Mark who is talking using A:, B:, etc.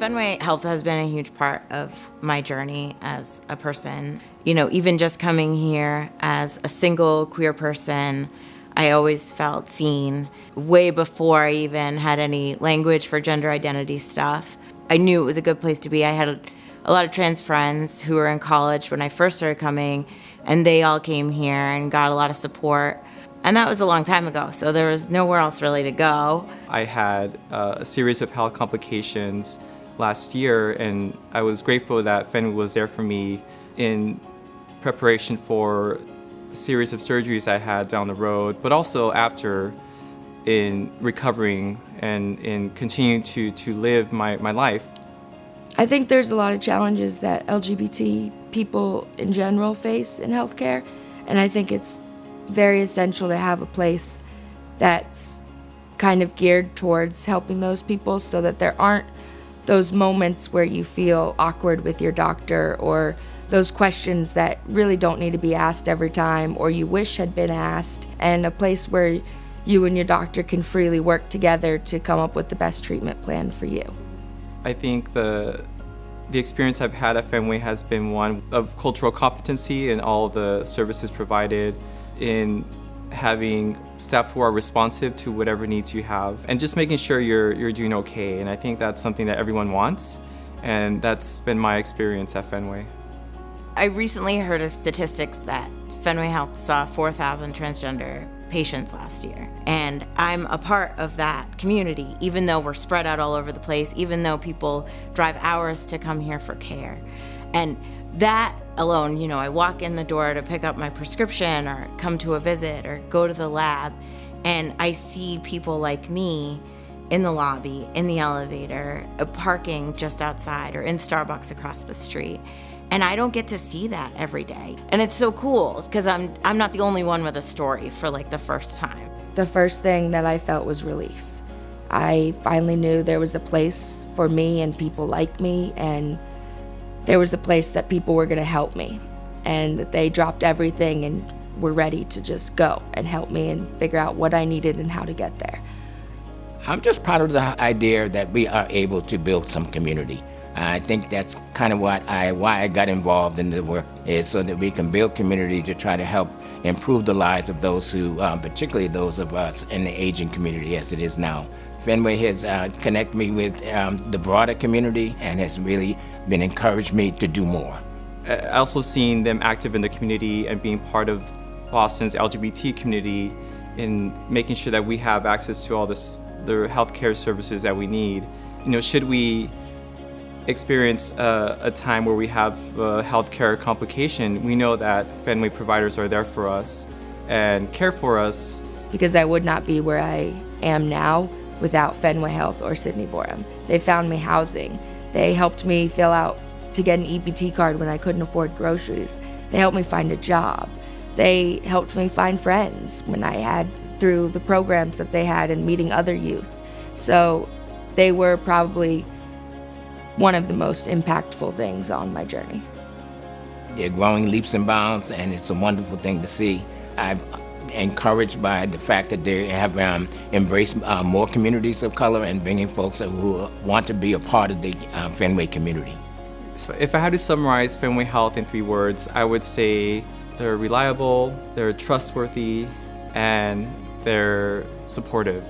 A: Fenway Health has been a huge part of my journey as a person. You know, even just coming here as a single queer person, I always felt seen way before I even had any language for gender identity stuff. I knew it was a good place to be. I had a lot of trans friends who were in college when I first started coming, and they all came here and got a lot of support. And that was a long time ago, so there was nowhere else really to go.
B: I had a series of health complications last year, and I was grateful that Fenway was there for me in preparation for a series of surgeries I had down the road, but also after, in recovering and in continuing to live my life.
C: I think there's a lot of challenges that LGBT people in general face in healthcare, and I think it's very essential to have a place that's kind of geared towards helping those people so that there aren't those moments where you feel awkward with your doctor or those questions that really don't need to be asked every time or you wish had been asked, and a place where you and your doctor can freely work together to come up with the best treatment plan for you.
B: I think the experience I've had at Fenway has been one of cultural competency in all the services provided, in having staff who are responsive to whatever needs you have, and just making sure you're doing okay. And I think that's something that everyone wants, and that's been my experience at Fenway.
A: I recently heard of statistics that Fenway Health saw 4,000 transgender patients last year. And I'm a part of that community, even though we're spread out all over the place, even though people drive hours to come here for care. And that alone, you know, I walk in the door to pick up my prescription or come to a visit or go to the lab, and I see people like me in the lobby, in the elevator, parking just outside, or in Starbucks across the street. And I don't get to see that every day. And it's so cool because I'm not the only one with a story for like the first time.
C: The first thing that I felt was relief. I finally knew there was a place for me and people like me, and there was a place that people were gonna help me, and that they dropped everything and were ready to just go and help me and figure out what I needed and how to get there.
D: I'm just proud of the idea that we are able to build some community. I think that's kind of why I got involved in the work, is so that we can build community to try to help improve the lives of those who, particularly those of us in the aging community as it is now. Fenway has connected me with the broader community and has really been encouraged me to do more.
B: I also seen them active in the community and being part of Boston's LGBT community in making sure that we have access to all the healthcare services that we need. You know, should we experience a time where we have a healthcare complication, we know that Fenway providers are there for us and care for us.
C: Because I would not be where I am now without Fenway Health or Sydney Borum. They found me housing. They helped me fill out to get an EBT card when I couldn't afford groceries. They helped me find a job. They helped me find friends when I had, through the programs that they had and meeting other youth. So they were probably one of the most impactful things on my journey.
D: They're growing leaps and bounds, and it's a wonderful thing to see. I'm encouraged by the fact that they have embraced more communities of color and bringing folks who want to be a part of the Fenway community.
B: So if I had to summarize Fenway Health in 3 words, I would say they're reliable, they're trustworthy, and they're supportive.